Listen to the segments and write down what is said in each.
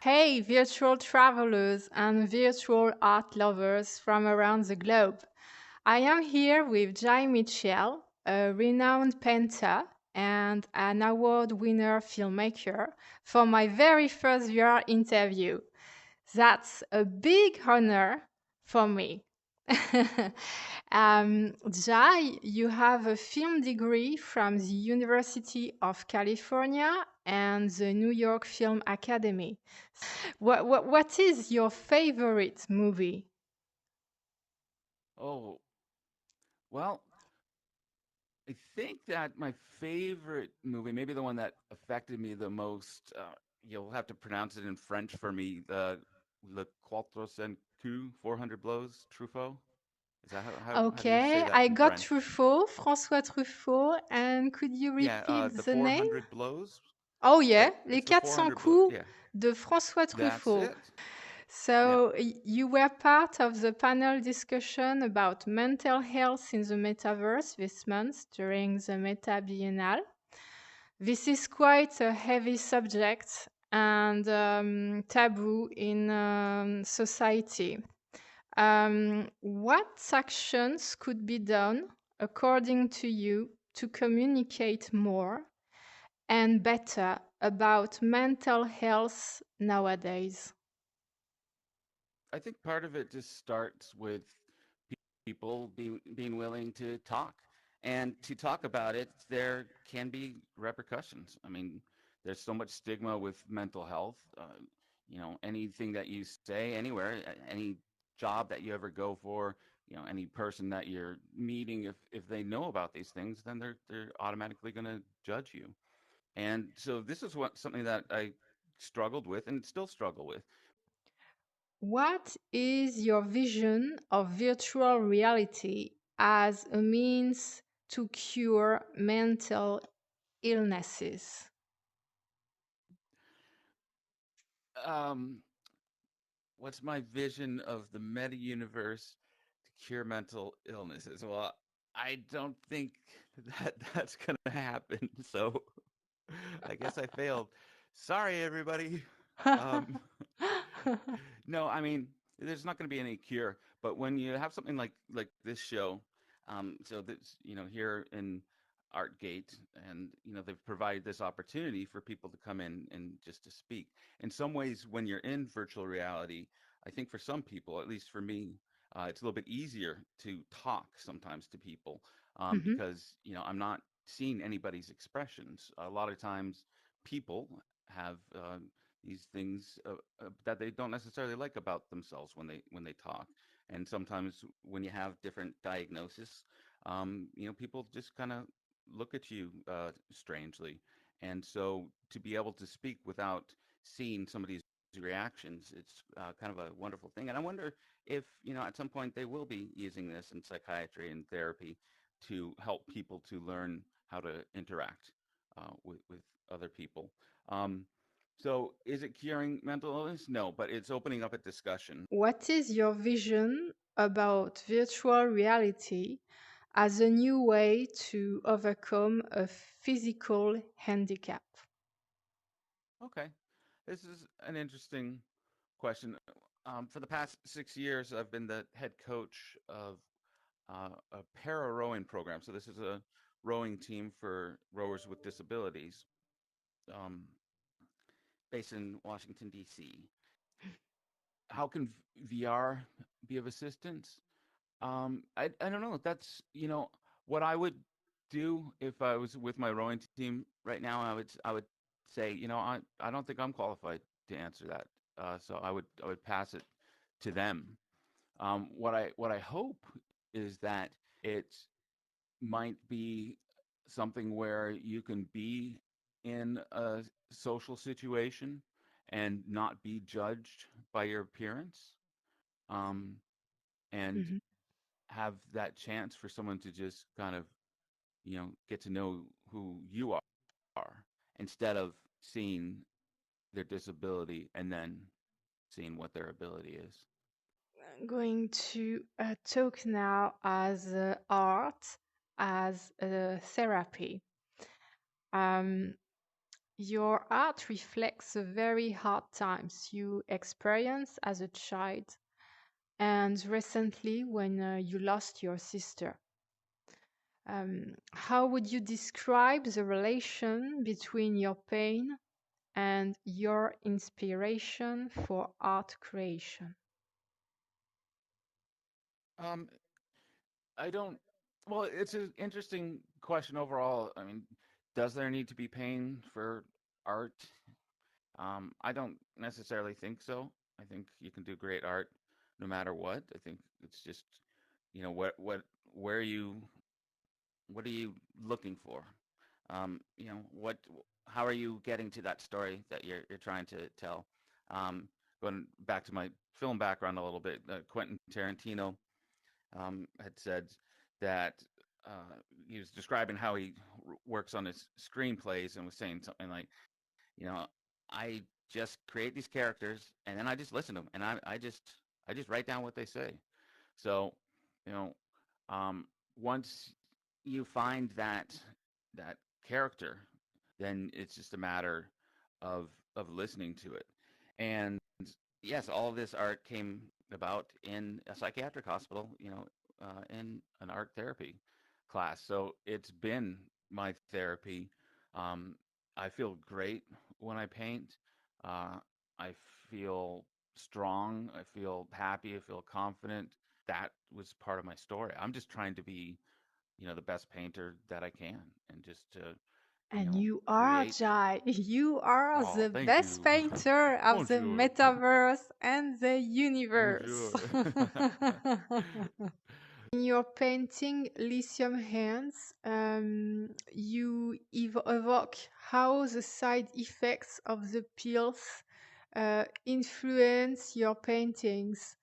Hey, virtual travelers and virtual art lovers from around the globe. I am here with Jai Mitchell, a renowned painter and an award winner filmmaker, for my very first VR interview. That's a big honor for me. Jai, you have a film degree from the University of California and the New York Film Academy. What is your favorite movie? Oh, well, I think that my favorite movie, maybe the one that affected me the most, you'll have to pronounce it in French for me, the Le Quatre Cent Coups, 400 Blows, Truffaut. Is that how do you say Okay, that I in got French? François Truffaut, and could you Yeah, repeat the the name? 400 Blows. Oh yeah, Les It's the 400 400 Blows. coups Yeah, de François that's Truffaut. it. Yeah. So you were part of the panel discussion about mental health in the metaverse this month during the Meta Biennial. This is quite a heavy subject and taboo in society. What actions could be done, according to you, to communicate more and better about mental health nowadays? I think part of it just starts with people being willing to talk. And to talk about it, there can be repercussions. I mean, there's so much stigma with mental health. Anything that you say anywhere, any job that you ever go for, any person that you're meeting, if they know about these things, then they're automatically going to judge you. And so this is something that I struggled with and still struggle with. What is your vision of virtual reality as a means to cure mental illnesses? Um, what's my vision of the meta universe to cure mental illnesses? Well, I don't think that that's going to happen. So I guess I failed. Sorry, everybody. Um, no, I mean, there's not going to be any cure. But when you have something like this show, so this here in Artgate, and they've provided this opportunity for people to come in and just to speak. In some ways, when you're in virtual reality, I think for some people, at least for me, it's a little bit easier to talk sometimes to people Mhm. because I'm not seeing anybody's expressions. A lot of times, people have these things that they don't necessarily like about themselves when they talk. And sometimes when you have different diagnosis, people just kind of look at you strangely. And so to be able to speak without seeing somebody's reactions, it's kind of a wonderful thing. And I wonder if at some point they will be using this in psychiatry and therapy to help people to learn how to interact with other people. Um, so is it curing mental illness? No, but it's opening up a discussion. What is your vision about virtual reality as a new way to overcome a physical handicap? Okay, this is an interesting question. For the past 6 years, I've been the head coach of a para rowing program. So this is a rowing team for rowers with disabilities, um, based in Washington D.C. How can VR be of assistance? I don't know. That's what I would do if I was with my rowing team right now. I would say I don't think I'm qualified to answer that. So I would pass it to them. What I hope is that it might be something where you can be in a social situation and not be judged by your appearance, um, and Mhm. have that chance for someone to just kind of get to know who you are instead of seeing their disability and then seeing what their ability is. Going to talk now as art, as therapy. Um, Your art reflects the very hard times you experienced as a child and recently when you lost your sister. How would you describe the relation between your pain and your inspiration for art creation? Um, I don't. Well, it's an interesting question overall. I mean, does there need to be pain for art? I don't necessarily think so. I think you can do great art no matter what. I think it's just, where what are you looking for? How are you getting to that story that you're trying to tell? Um, Going back to my film background a little bit, Quentin Tarantino had said that he was describing how he works on his screenplays and was saying something like, you know, I just create these characters and then I just listen to them and I just write down what they say. So, you know, um, once you find that character, then it's just a matter of listening to it. And yes, all of this art came about in a psychiatric hospital, in an art therapy class. So it's been my therapy. Um, I feel great when I paint. Uh, I feel strong. I feel happy. I feel confident. That was part of my story. I'm just trying to be, the best painter that I can, and just to, And you are, create. Jai. You are Oh, the thank best you. painter of the Bonjour. metaverse and the universe. Bonjour. In your painting Lithium Hands, you evoke how the side effects of the pills influence your paintings.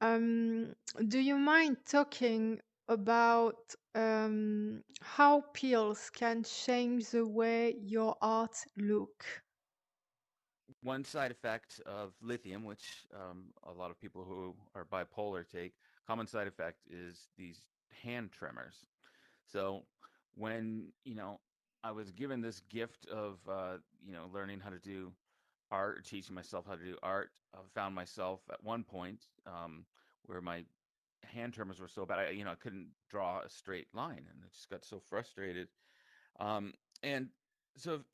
Um, do you mind talking about how pills can change the way your art look? One side effect of lithium, which a lot of people who are bipolar take, common side effect is these hand tremors. So when, I was given this gift of, learning how to do art or teaching myself how to do art, I found myself at one point where my hand tremors were so bad, I couldn't draw a straight line, and I just got so frustrated. Um, and so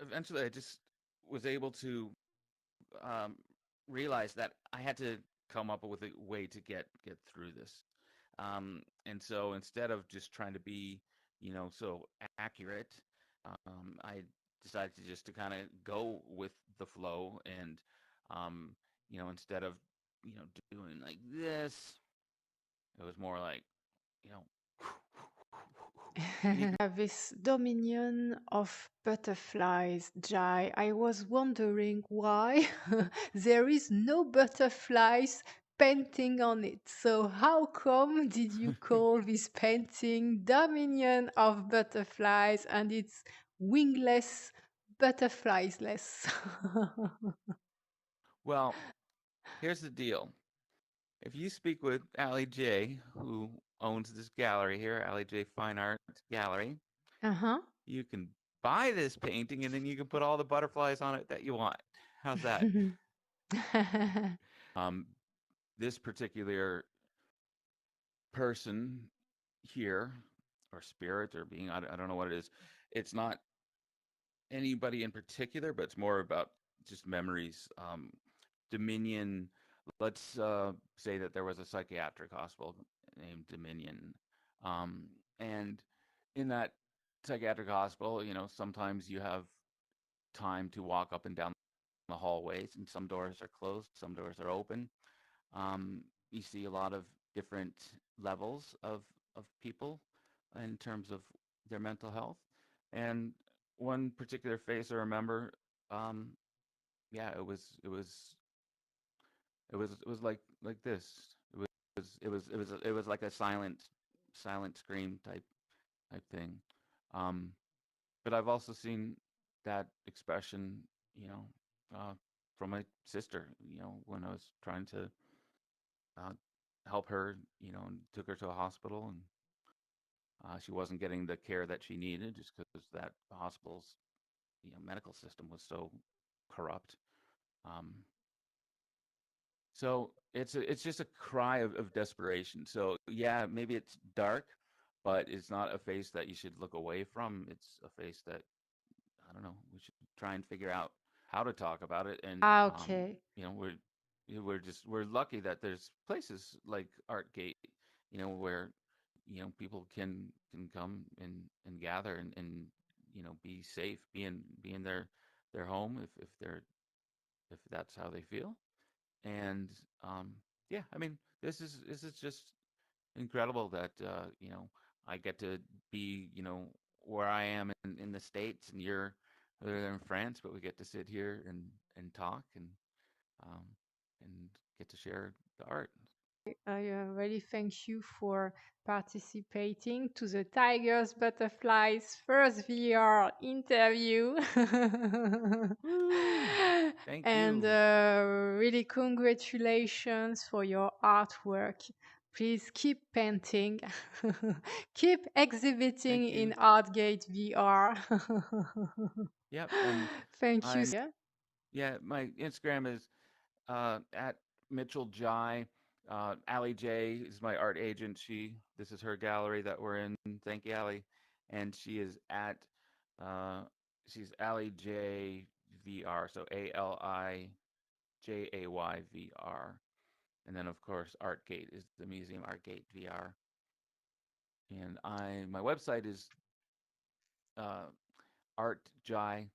eventually I just was able to um, realized that I had to come up with a way to get through this. And so instead of just trying to be, so accurate, I decided to just to kind of go with the flow and, um, instead of, doing like this, it was more like, you know, and you can. This dominion of butterflies, Jai. I was wondering why there is no butterflies painting on it. So how come did you call this painting Dominion of Butterflies and it's wingless, butterfliesless? Well, here's the deal. If you speak with Allie J, who owns this gallery here, Allie J Fine Art Gallery, Uh-huh. you can buy this painting and then you can put all the butterflies on it that you want. How's that? Um, this particular person here, or spirit, or being, I don't know what it is. It's not anybody in particular, but it's more about just memories. Dominion, let's say that there was a psychiatric hospital named Dominion. Um, and in that psychiatric hospital, sometimes you have time to walk up and down the hallways, and some doors are closed, some doors are open. You see a lot of different levels of people in terms of their mental health. And one particular face I remember, um, yeah, it was like this. It was like a silent scream type thing. Um, but I've also seen that expression, you know, uh, from my sister, when I was trying to uh, help her, and took her to a hospital, and she wasn't getting the care that she needed just because that hospital's medical system was so corrupt. Um, so it's just a cry of desperation. So yeah, maybe it's dark, but it's not a face that you should look away from. It's a face that I don't know. We should try and figure out how to talk about it. And Ah, okay. you know, we're lucky that there's places like Artgate, where people can come and gather and be safe, be in their home if that's how they feel. And yeah, I mean, this is just incredible that I get to be where I am in the States, and you're there in France, but we get to sit here and talk um, and get to share the art. I really thank you for participating to the Tigers Butterflies first VR interview. Woo! Thank And you. really congratulations for your artwork. Please keep painting, keep exhibiting Thank in you. Artgate VR. Yep. And Thank you. I'm yeah, my Instagram is at Mitchell Jai. Allie J is my art agent. This is her gallery that we're in. Thank you, Allie. And uh, she's Allie J VR. So ALIJAYVR. And then of course Artgate is the museum, Artgate VR. And my website is uh, artgigantic.com.